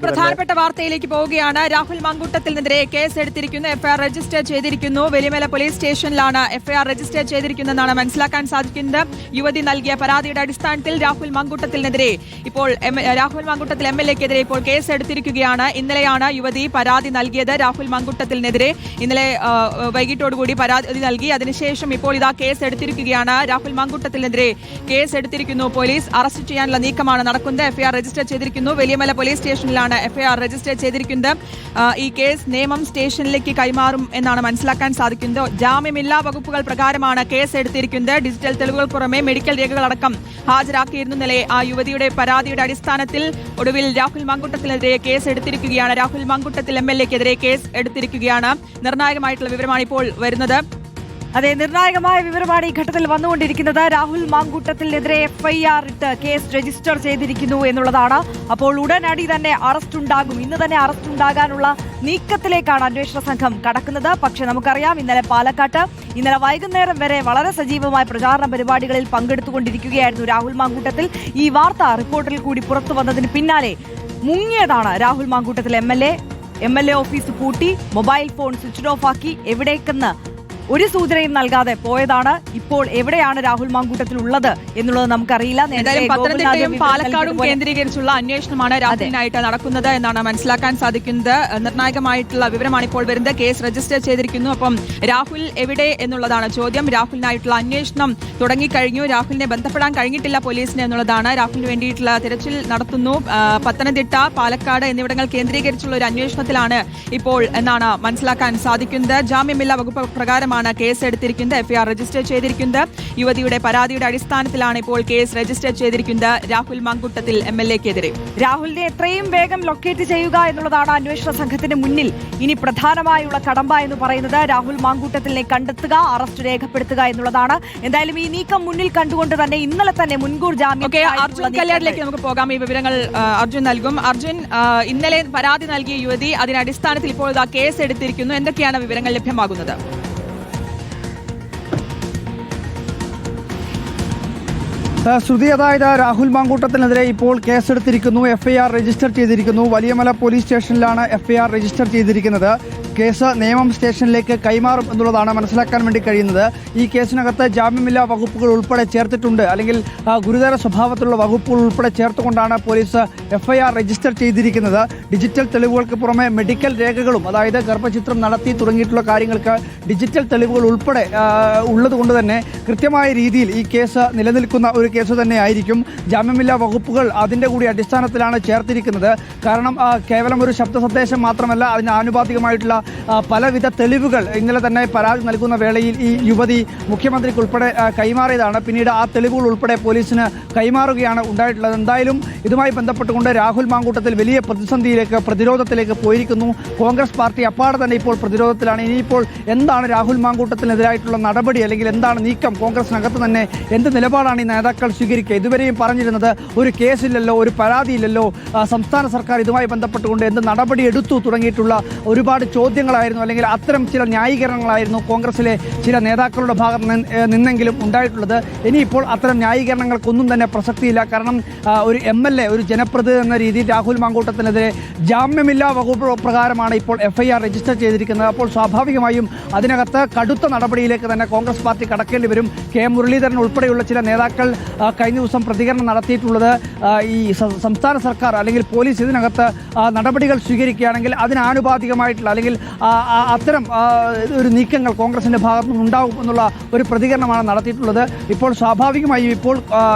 പ്രധാനപ്പെട്ട വാർത്തയിലേക്ക് പോവുകയാണ്. രാഹുൽ മാങ്കൂട്ടത്തിനെതിരെ കേസ് എടുത്തിരിക്കുന്നു, എഫ്ഐആർ രജിസ്റ്റർ ചെയ്തിരിക്കുന്നു. വലിയമല പോലീസ് സ്റ്റേഷനിലാണ് എഫ്ഐആർ രജിസ്റ്റർ ചെയ്തിരിക്കുന്നതെന്നാണ് മനസ്സിലാക്കാൻ സാധിക്കുന്നത്. യുവതി നൽകിയ പരാതിയുടെ അടിസ്ഥാനത്തിൽ രാഹുൽ മാങ്കൂട്ടത്തിനെതിരെ ഇപ്പോൾ MLA-ക്കെതിരെ ഇപ്പോൾ കേസ് എടുത്തിരിക്കുകയാണ്. ഇന്നലെയാണ് യുവതി പരാതി നൽകിയത് രാഹുൽ മാങ്കൂട്ടത്തിനെതിരെ. ഇന്നലെ വൈകിട്ടോടുകൂടി പരാതി നൽകി. അതിനുശേഷം ഇപ്പോൾ ഇതാ കേസ് എടുത്തിരിക്കുകയാണ്. രാഹുൽ മാങ്കൂട്ടത്തിനെതിരെ കേസ് എടുത്തിരിക്കുന്നു. പോലീസ് അറസ്റ്റ് ചെയ്യാനുള്ള നീക്കമാണ് നടക്കുന്നത്. എഫ്ഐആർ രജിസ്റ്റർ ചെയ്തിരിക്കുന്നു. വലിയമല പോലീസ് സ്റ്റേഷനിലാണ് എഫ്ഐആർ രജിസ്റ്റർ ചെയ്തിരിക്കുന്നത്. ഈ കേസ് നേമം സ്റ്റേഷനിലേക്ക് കൈമാറും എന്നാണ് മനസ്സിലാക്കാൻ സാധിക്കുന്നത്. ജാമ്യമില്ലാ വകുപ്പുകൾ പ്രകാരമാണ് കേസ് എടുത്തിരിക്കുന്നത്. ഡിജിറ്റൽ തെളിവുകൾ പുറമെ മെഡിക്കൽ രേഖകളടക്കം ഹാജരാക്കിയിരുന്നു. ഇന്നലെ ആ യുവതിയുടെ പരാതിയുടെ അടിസ്ഥാനത്തിൽ ഒടുവിൽ രാഹുൽ മാങ്കൂട്ടത്തിനെതിരെ കേസ് എടുത്തിരിക്കുകയാണ്. രാഹുൽ മാങ്കൂട്ടത്തിൽ MLA-ക്കെതിരെ കേസ് എടുത്തിരിക്കുകയാണ്. നിർണായകമായിട്ടുള്ള വിവരമാണ് ഇപ്പോൾ വരുന്നത്. അതെ, നിർണായകമായ വിവരമാണ് ഈ ഘട്ടത്തിൽ വന്നുകൊണ്ടിരിക്കുന്നത്. രാഹുൽ മാങ്കൂട്ടത്തിനെതിരെ എഫ്ഐആർ ഇട്ട് കേസ് രജിസ്റ്റർ ചെയ്തിരിക്കുന്നു എന്നുള്ളതാണ്. അപ്പോൾ ഉടനടി തന്നെ അറസ്റ്റ് ഉണ്ടാകും. ഇന്ന് തന്നെ അറസ്റ്റ് ഉണ്ടാകാനുള്ള നീക്കത്തിലേക്കാണ് അന്വേഷണ സംഘം കടക്കുന്നത്. പക്ഷെ നമുക്കറിയാം, ഇന്നലെ പാലക്കാട്ട് ഇന്നലെ വൈകുന്നേരം വരെ വളരെ സജീവമായ പ്രചാരണ പരിപാടികളിൽ പങ്കെടുത്തുകൊണ്ടിരിക്കുകയായിരുന്നു രാഹുൽ മാങ്കൂട്ടത്തിൽ. ഈ വാർത്ത റിപ്പോർട്ടിൽ കൂടി പുറത്തു വന്നതിന് പിന്നാലെ മുങ്ങിയതാണ് രാഹുൽ മാങ്കൂട്ടത്തിൽ. MLA ഓഫീസ് പൂട്ടി, മൊബൈൽ ഫോൺ സ്വിച്ച് ഓഫ് ആക്കി, എവിടേക്കെന്ന് ഒരു സൂചനയും നൽകാതെ പോയതാണ്. ഇപ്പോൾ എവിടെയാണ് രാഹുൽ മാങ്കൂട്ടത്തിൽ ഉള്ളത് എന്നുള്ളത് നമുക്കറിയില്ല. പത്തനംതിട്ടയും പാലക്കാടും കേന്ദ്രീകരിച്ചുള്ള അന്വേഷണമാണ് രാഹുലിനായിട്ട് നടക്കുന്നത് എന്നാണ് മനസ്സിലാക്കാൻ സാധിക്കുന്നത്. നിർണായകമായിട്ടുള്ള വിവരമാണ് ഇപ്പോൾ വരുന്നത്. കേസ് രജിസ്റ്റർ ചെയ്തിരിക്കുന്നു. അപ്പം രാഹുൽ എവിടെ എന്നുള്ളതാണ് ചോദ്യം. രാഹുലിനായിട്ടുള്ള അന്വേഷണം തുടങ്ങിക്കഴിഞ്ഞു. രാഹുലിനെ ബന്ധപ്പെടാൻ കഴിഞ്ഞിട്ടില്ല പോലീസിന് എന്നുള്ളതാണ്. രാഹുലിന് വേണ്ടിയിട്ടുള്ള തിരച്ചിൽ നടത്തുന്നു. പത്തനംതിട്ട, പാലക്കാട് എന്നിവിടങ്ങൾ കേന്ദ്രീകരിച്ചുള്ള ഒരു അന്വേഷണത്തിലാണ് ഇപ്പോൾ എന്നാണ് മനസ്സിലാക്കാൻ സാധിക്കുന്നത്. ജാമ്യമില്ലാ വകുപ്പ് പ്രകാരമാണ് കേസ് എടുത്തിരിക്കുന്നത്. എഫ്ഐആർ രജിസ്റ്റർ ചെയ്തിരിക്കുന്നത്. യുവതിയുടെ പരാതിയുടെ അടിസ്ഥാനത്തിലാണ് ഇപ്പോൾ കേസ് രജിസ്റ്റർ ചെയ്തിരിക്കുന്നത് രാഹുൽ മാങ്കൂട്ടത്തിൽ MLA-ക്കെതിരെ. രാഹുലിനെ എത്രയും വേഗം ലൊക്കേറ്റ് ചെയ്യുക എന്നുള്ളതാണ് അന്വേഷണ സംഘത്തിന് മുന്നിൽ ഇനി പ്രധാനമായുള്ള കടമ്പ എന്ന് പറയുന്നത്. രാഹുൽ മാങ്കൂട്ടത്തിനെ കണ്ടെത്തുക, അറസ്റ്റ് രേഖപ്പെടുത്തുക എന്നുള്ളതാണ്. എന്തായാലും ഈ നീക്കം മുന്നിൽ കണ്ടുകൊണ്ട് തന്നെ ഇന്നലെ തന്നെ മുൻകൂർ ജാമ്യം അർജുൻ കല്യാണിലേക്ക് നമുക്ക് പോകാം. ഈ വിവരങ്ങൾ അർജുൻ നൽകും. അർജുൻ, ഇന്നലെ പരാതി നൽകിയ യുവതി, അതിന്റെ അടിസ്ഥാനത്തിൽ ഇപ്പോൾ കേസ് എടുത്തിരിക്കുന്നു. എന്തൊക്കെയാണ് വിവരങ്ങൾ ലഭ്യമാകുന്നത്? ശ്രുതി, അതായത് രാഹുൽ മാങ്കൂട്ടത്തിനെതിരെ ഇപ്പോൾ കേസെടുത്തിരിക്കുന്നു. എഫ്ഐആർ രജിസ്റ്റർ ചെയ്തിരിക്കുന്നു. വലിയമല പോലീസ് സ്റ്റേഷനിലാണ് എഫ്ഐആർ രജിസ്റ്റർ ചെയ്തിരിക്കുന്നത്. കേസ് നേമം സ്റ്റേഷനിലേക്ക് കൈമാറും എന്നുള്ളതാണ് മനസ്സിലാക്കാൻ വേണ്ടി കഴിയുന്നത്. ഈ കേസിനകത്ത് ജാമ്യമില്ലാ വകുപ്പുകൾ ഉൾപ്പെടെ ചേർത്തിട്ടുണ്ട്, അല്ലെങ്കിൽ ഗുരുതര സ്വഭാവത്തിലുള്ള വകുപ്പുകൾ ഉൾപ്പെടെ ചേർത്തുകൊണ്ടാണ് പോലീസ് എഫ്ഐആർ രജിസ്റ്റർ ചെയ്തിരിക്കുന്നത്. ഡിജിറ്റൽ തെളിവുകൾക്ക് പുറമെ മെഡിക്കൽ രേഖകളും, അതായത് ഗർഭചിത്രം നടത്തി തുടങ്ങിയിട്ടുള്ള കാര്യങ്ങൾക്ക് ഡിജിറ്റൽ തെളിവുകൾ ഉൾപ്പെടെ ഉള്ളതുകൊണ്ട് തന്നെ കൃത്യമായ രീതിയിൽ ഈ കേസ് നിലനിൽക്കുന്ന ഒരു കേസ് തന്നെ ആയിരിക്കും. ജാമ്യമില്ലാ വകുപ്പുകൾ അതിൻ്റെ കൂടി അടിസ്ഥാനത്തിലാണ് ചേർത്തിരിക്കുന്നത്. കാരണം കേവലം ഒരു ശബ്ദ സന്ദേശം മാത്രമല്ല, അതിന് ആനുപാതികമായിട്ടുള്ള പലവിധ തെളിവുകൾ ഇന്നലെ തന്നെ പരാതി നൽകുന്ന വേളയിൽ ഈ യുവതി മുഖ്യമന്ത്രിക്ക് ഉൾപ്പെടെ കൈമാറിയതാണ്. പിന്നീട് ആ തെളിവുകൾ ഉൾപ്പെടെ പോലീസിന് കൈമാറുകയാണ് ഉണ്ടായിട്ടുള്ളത്. എന്തായാലും ഇതുമായി ബന്ധപ്പെട്ടുകൊണ്ട് രാഹുൽ മാങ്കൂട്ടത്തിൽ വലിയ പ്രതിരോധത്തിലേക്ക് പോയിരിക്കുന്നു. കോൺഗ്രസ് പാർട്ടി അപ്പാടെ തന്നെ ഇപ്പോൾ പ്രതിരോധത്തിലാണ്. ഇനിയിപ്പോൾ എന്താണ് രാഹുൽ മാങ്കൂട്ടത്തിനെതിരായിട്ടുള്ള നടപടി, അല്ലെങ്കിൽ എന്താണ് നീക്കം, കോൺഗ്രസിനകത്ത് തന്നെ എന്ത് നിലപാടാണ് ഈ നേതാക്കൾ സ്വീകരിക്കുക? ഇതുവരെയും പറഞ്ഞിരുന്നത് ഒരു കേസില്ലല്ലോ, ഒരു പരാതിയില്ലല്ലോ, സംസ്ഥാന സർക്കാർ ഇതുമായി ബന്ധപ്പെട്ടുകൊണ്ട് എന്ത് നടപടി എടുത്തു തുടങ്ങിയിട്ടുള്ള ഒരുപാട് ചോദ്യങ്ങളായിരുന്നു, അല്ലെങ്കിൽ അത്തരം ചില ന്യായീകരണങ്ങളായിരുന്നു കോൺഗ്രസിലെ ചില നേതാക്കളുടെ ഭാഗത്ത് നിന്നെങ്കിലും ഉണ്ടായിട്ടുള്ളത്. ഇനിയിപ്പോൾ അത്തരം ന്യായീകരണങ്ങൾക്കൊന്നും തന്നെ പ്രസക്തിയില്ല. കാരണം ഒരു MLA, ഒരു ജനപ്രതിനിധി എന്ന രീതിയിൽ രാഹുൽ മാങ്കൂട്ടത്തിനെതിരെ ജാമ്യമില്ലാ വകുപ്പ് പ്രകാരമാണ് ഇപ്പോൾ എഫ്ഐആർ രജിസ്റ്റർ ചെയ്തിരിക്കുന്നത്. അപ്പോൾ സ്വാഭാവികമായും അതിനകത്ത് കടുത്ത നടപടിയിലേക്ക് തന്നെ കോൺഗ്രസ് പാർട്ടി കടക്കേണ്ടി വരും. K. മുരളീധരൻ ഉൾപ്പെടെയുള്ള ചില നേതാക്കൾ കഴിഞ്ഞ ദിവസം പ്രതികരണം നടത്തിയിട്ടുള്ളത്, ഈ സംസ്ഥാന സർക്കാർ അല്ലെങ്കിൽ പോലീസ് ഇതിനകത്ത് നടപടികൾ സ്വീകരിക്കുകയാണെങ്കിൽ അതിനാനുപാതികമായിട്ടുള്ള, അല്ലെങ്കിൽ അത്തരം ഒരു നീക്കങ്ങൾ കോൺഗ്രസിന്റെ ഭാഗത്തു നിന്നുണ്ടാകും എന്നുള്ള ഒരു പ്രതികരണമാണ് നടത്തിയിട്ടുള്ളത്. ഇപ്പോൾ സ്വാഭാവികമായും ഇപ്പോൾ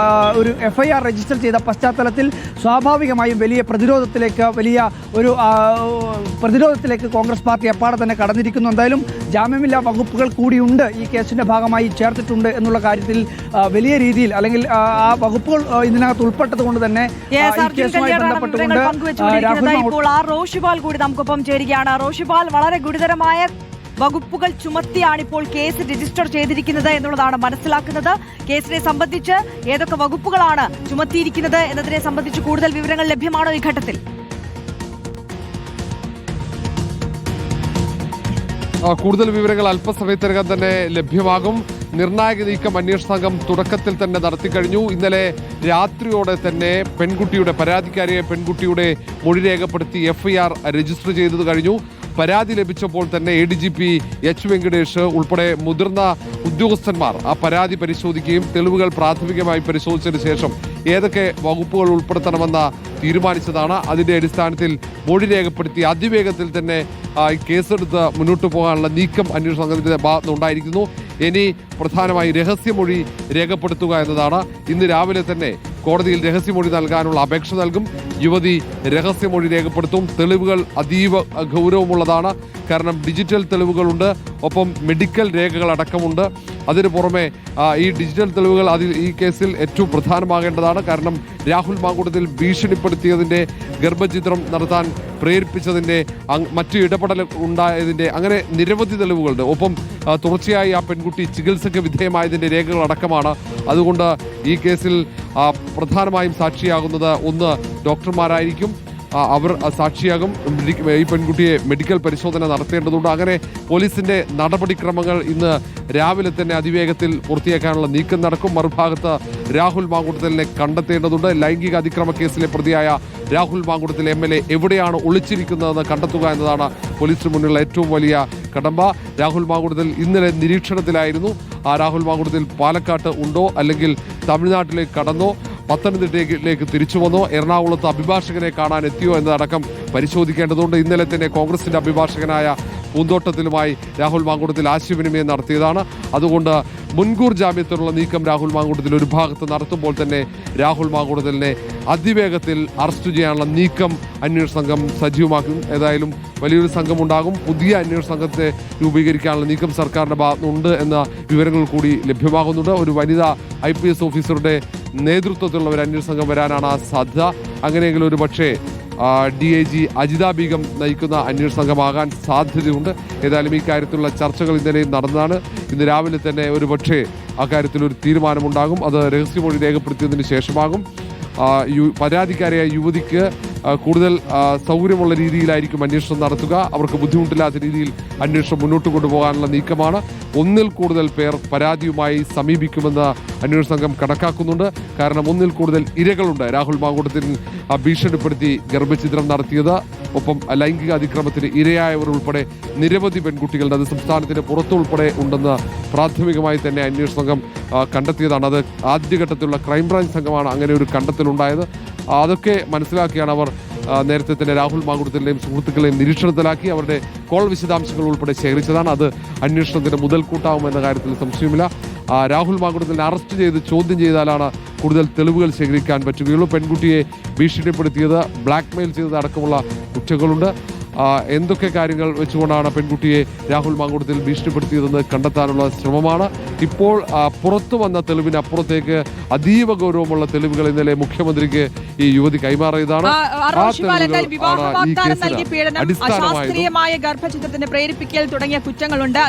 ഒരു എഫ്ഐആർ രജിസ്റ്റർ ചെയ്ത പശ്ചാത്തലത്തിൽ സ്വാഭാവികമായും വലിയ പ്രതിരോധത്തിലേക്ക് കോൺഗ്രസ് പാർട്ടി അപ്പാടെ തന്നെ കടന്നിരിക്കുന്നു. എന്തായാലും ജാമ്യമില്ലാ വകുപ്പുകൾ കൂടിയുണ്ട് ഈ കേസിന്റെ ഭാഗമായി ചേർത്തിട്ടുണ്ട് എന്നുള്ള കാര്യത്തിൽ വലിയ രീതിയിൽ, അല്ലെങ്കിൽ ആ വകുപ്പുകൾ ഇതിനകത്ത് ഉൾപ്പെട്ടത് കൊണ്ട് തന്നെ ഇപ്പോൾ റോഷിപാൽ കൂടി നമുക്കൊപ്പം ചേരുകയാണ്. റോഷിപാൽ, വളരെ ഗുരുതരമായ വകുപ്പുകൾ ചുമത്തിയാണ് ഇപ്പോൾ കേസ് രജിസ്റ്റർ ചെയ്തിരിക്കുന്നത് എന്നുള്ളതാണ് മനസ്സിലാക്കുന്നത്. കേസിനെ സംബന്ധിച്ച് ഏതൊക്കെ വകുപ്പുകളാണ് ചുമത്തിയിരിക്കുന്നത് എന്നതിനെ സംബന്ധിച്ച് കൂടുതൽ വിവരങ്ങൾ ലഭ്യമാണോ ഈ ഘട്ടത്തിൽ? കൂടുതൽ വിവരങ്ങൾ അല്പസമയത്തിനകം തന്നെ ലഭ്യമാകും. നിർണായക നീക്കം അന്വേഷണ സംഘം തുടക്കത്തിൽ തന്നെ നടത്തിക്കഴിഞ്ഞു. ഇന്നലെ രാത്രിയോടെ തന്നെ പരാതിക്കാരിയായ പെൺകുട്ടിയുടെ മൊഴി രേഖപ്പെടുത്തി FIR രജിസ്റ്റർ ചെയ്തത് കഴിഞ്ഞു. പരാതി ലഭിച്ചപ്പോൾ തന്നെ ADGP എച്ച് വെങ്കടേഷ് ഉൾപ്പെടെ മുതിർന്ന ഉദ്യോഗസ്ഥന്മാർ ആ പരാതി പരിശോധിക്കുകയും തെളിവുകൾ പ്രാഥമികമായി പരിശോധിച്ചതിന് ശേഷം ഏതൊക്കെ വകുപ്പുകൾ ഉൾപ്പെടുത്തണമെന്ന തീരുമാനിച്ചതാണ്. അതിന്റെ അടിസ്ഥാനത്തിൽ മൊഴി രേഖപ്പെടുത്തി അതിവേഗത്തിൽ തന്നെ കേസെടുത്ത് മുന്നോട്ട് പോകാനുള്ള നീക്കം അന്വേഷണ സംഘത്തിന്റെ ഭാഗത്തുനിന്നുണ്ടായിരിക്കുന്നു. ഇനി പ്രധാനമായി രഹസ്യമൊഴി രേഖപ്പെടുത്തുക എന്നതാണ്. ഇന്ന് രാവിലെ തന്നെ കോടതിയിൽ രഹസ്യമൊഴി നൽകാനുള്ള അപേക്ഷ നൽകും. യുവതി രഹസ്യമൊഴി രേഖപ്പെടുത്തും. തെളിവുകൾ അതീവ ഗൗരവമുള്ളതാണ്. കാരണം ഡിജിറ്റൽ തെളിവുകളുണ്ട്, ഒപ്പം മെഡിക്കൽ രേഖകൾ അടക്കമുണ്ട്. അതിനു പുറമെ ഈ ഡിജിറ്റൽ തെളിവുകൾ ഈ കേസിൽ ഏറ്റവും പ്രധാനമാകേണ്ടതാണ്. കാരണം രാഹുൽ മാങ്കൂട്ടത്തിൽ ഭീഷണിപ്പെടുത്തിയതിൻ്റെ, ഗർഭചിത്രം നടത്താൻ പ്രേരിപ്പിച്ചതിൻ്റെ, മറ്റു ഇടപെടൽ ഉണ്ടായതിൻ്റെ, അങ്ങനെ നിരവധി തെളിവുകളുണ്ട്. ഒപ്പം തുടർച്ചയായി ആ പെൺകുട്ടി ചികിത്സയ്ക്ക് വിധേയമായതിൻ്റെ രേഖകൾ അടക്കമാണ്. അതുകൊണ്ട് ഈ കേസിൽ പ്രധാനമായും സാക്ഷിയാകുന്നത് ഒന്ന് ഡോക്ടർമാരായിരിക്കും. അവർ സാക്ഷിയാകും. ഈ പെൺകുട്ടിയെ മെഡിക്കൽ പരിശോധന നടത്തേണ്ടതുണ്ട്. അങ്ങനെ പോലീസിന്റെ നടപടിക്രമങ്ങൾ ഇന്ന് രാവിലെ തന്നെ അതിവേഗത്തിൽ പൂർത്തിയാക്കാനുള്ള നീക്കം നടക്കും. മറുഭാഗത്ത് രാഹുൽ മാങ്കൂട്ടത്തിലിനെ കണ്ടെത്തേണ്ടതുണ്ട്. ലൈംഗിക അതിക്രമ കേസിലെ പ്രതിയായ രാഹുൽ മാങ്കൂട്ടത്തിൽ MLA എവിടെയാണ് ഒളിച്ചിരിക്കുന്നതെന്ന് കണ്ടെത്തുക എന്നതാണ് പോലീസിന് മുന്നിലുള്ള ഏറ്റവും വലിയ കടമ്പ. രാഹുൽ മാങ്കൂട്ടത്തിൽ ഇന്നലെ നിരീക്ഷണത്തിലായിരുന്നു. ആ രാഹുൽ മാങ്കൂട്ടത്തിൽ പാലക്കാട്ട് ഉണ്ടോ, അല്ലെങ്കിൽ തമിഴ്നാട്ടിലേക്ക് കടന്നോ, പത്തനംതിട്ടയിലേക്ക് തിരിച്ചു വന്നോ, എറണാകുളത്ത് അഭിഭാഷകനെ കാണാൻ എത്തിയോ എന്നതടക്കം പരിശോധിക്കേണ്ടതുണ്ട്. ഇന്നലെ തന്നെ കോൺഗ്രസിന്റെ അഭിഭാഷകനായ പൂന്തോട്ടത്തിലുമായി രാഹുൽ മാങ്കൂട്ടത്തിൽ ആശയവിനിമയം നടത്തിയതാണ്. അതുകൊണ്ട് മുൻകൂർ ജാമ്യത്തിനുള്ള നീക്കം രാഹുൽ മാങ്കൂട്ടത്തിൽ ഒരു ഭാഗത്ത് നടത്തുമ്പോൾ തന്നെ രാഹുൽ മാങ്കൂട്ടത്തിലിനെ അതിവേഗത്തിൽ അറസ്റ്റ് ചെയ്യാനുള്ള നീക്കം അന്വേഷണ സംഘം സജീവമാക്കും. ഏതായാലും വലിയൊരു സംഘമുണ്ടാകും. പുതിയ അന്വേഷണ സംഘത്തെ രൂപീകരിക്കാനുള്ള നീക്കം സർക്കാരിന്റെ ഭാഗത്തുനിന്നുണ്ട് എന്ന വിവരങ്ങൾ കൂടി ലഭ്യമാകുന്നുണ്ട്. ഒരു വനിതാ IPS ഓഫീസറുടെ നേതൃത്വത്തിലുള്ള ഒരു അന്വേഷണ സംഘം വരാനാണ് സാധ്യത. അങ്ങനെയെങ്കിൽ ഒരു പക്ഷേ DIG അജിത ബീഗം നയിക്കുന്ന അന്വേഷണ സംഘമാകാൻ സാധ്യതയുണ്ട്. ഏതായാലും ഈ കാര്യത്തിലുള്ള ചർച്ചകൾ ഇന്നലെയും നടന്നതാണ്. ഇന്ന് രാവിലെ തന്നെ ഒരു പക്ഷേ അക്കാര്യത്തിൽ ഒരു തീരുമാനമുണ്ടാകും. അത് രഹസ്യമൊഴി രേഖപ്പെടുത്തിയതിന് ശേഷമാകും. പരാതിക്കാരിയായ യുവതിക്ക് കൂടുതൽ സൗകര്യമുള്ള രീതിയിലായിരിക്കും അന്വേഷണം നടത്തുക. അവർക്ക് ബുദ്ധിമുട്ടില്ലാത്ത രീതിയിൽ അന്വേഷണം മുന്നോട്ട് കൊണ്ടുപോകാനുള്ള നീക്കമാണ്. ഒന്നിൽ കൂടുതൽ പേർ പരാതിയുമായി സമീപിക്കുമെന്ന് അന്വേഷണ സംഘം കണക്കാക്കുന്നുണ്ട്. കാരണം ഒന്നിൽ കൂടുതൽ ഇരകളുണ്ട്. രാഹുൽ മാങ്കൂട്ടത്തിൽ ഭീഷണിപ്പെടുത്തി ഗർഭചിത്രം നടത്തിയത്, ഒപ്പം ലൈംഗിക അതിക്രമത്തിന് ഇരയായവർ ഉൾപ്പെടെ നിരവധി പെൺകുട്ടികളുടെ, അത് സംസ്ഥാനത്തിന് പുറത്തുൾപ്പെടെ ഉണ്ടെന്ന് പ്രാഥമികമായി തന്നെ അന്വേഷണ സംഘം കണ്ടെത്തിയതാണ്. അത് ആദ്യഘട്ടത്തിലുള്ള ക്രൈംബ്രാഞ്ച് സംഘമാണ് അങ്ങനെ ഒരു കണ്ടെത്തലുണ്ടായത്. അതൊക്കെ മനസ്സിലാക്കിയാണ് അവർ നേരത്തെ തന്നെ രാഹുൽ മാങ്കൂട്ടത്തിലെയും സുഹൃത്തുക്കളെയും നിരീക്ഷണത്തിലാക്കി അവരുടെ കോൾ വിശദാംശങ്ങൾ ഉൾപ്പെടെ ശേഖരിച്ചതാണ്. അത് അന്വേഷണത്തിന് മുതൽക്കൂട്ടാവുമെന്ന കാര്യത്തിൽ സംശയമില്ല. രാഹുൽ മാങ്കൂട്ടത്തിനെ അറസ്റ്റ് ചെയ്ത് ചോദ്യം ചെയ്താലാണ് കൂടുതൽ തെളിവുകൾ ശേഖരിക്കാൻ പറ്റുകയുള്ളൂ. പെൺകുട്ടിയെ ഭീഷണിപ്പെടുത്തിയത്, ബ്ലാക്ക്മെയിൽ ചെയ്തത് അടക്കമുള്ള കുറ്റങ്ങളുണ്ട്. എന്തൊക്കെ കാര്യങ്ങൾ വെച്ചുകൊണ്ടാണ് പെൺകുട്ടിയെ രാഹുൽ മാങ്കൂട്ടത്തിൽ ഭീഷണിപ്പെടുത്തിയതെന്ന് കണ്ടെത്താനുള്ള ശ്രമമാണ്. ഇപ്പോൾ പുറത്തു വന്ന തെളിവിനപ്പുറത്തേക്ക് അതീവ ഗൗരവമുള്ള തെളിവുകൾ ഇന്നലെ മുഖ്യമന്ത്രിക്ക് ഈ യുവതി കൈമാറിയതാണ്. അശാസ്ത്രീയമായ ഗർഭചിത്രത്തിന് പ്രേരിപ്പിക്കൽ തുടങ്ങിയ കുറ്റങ്ങളുണ്ട്.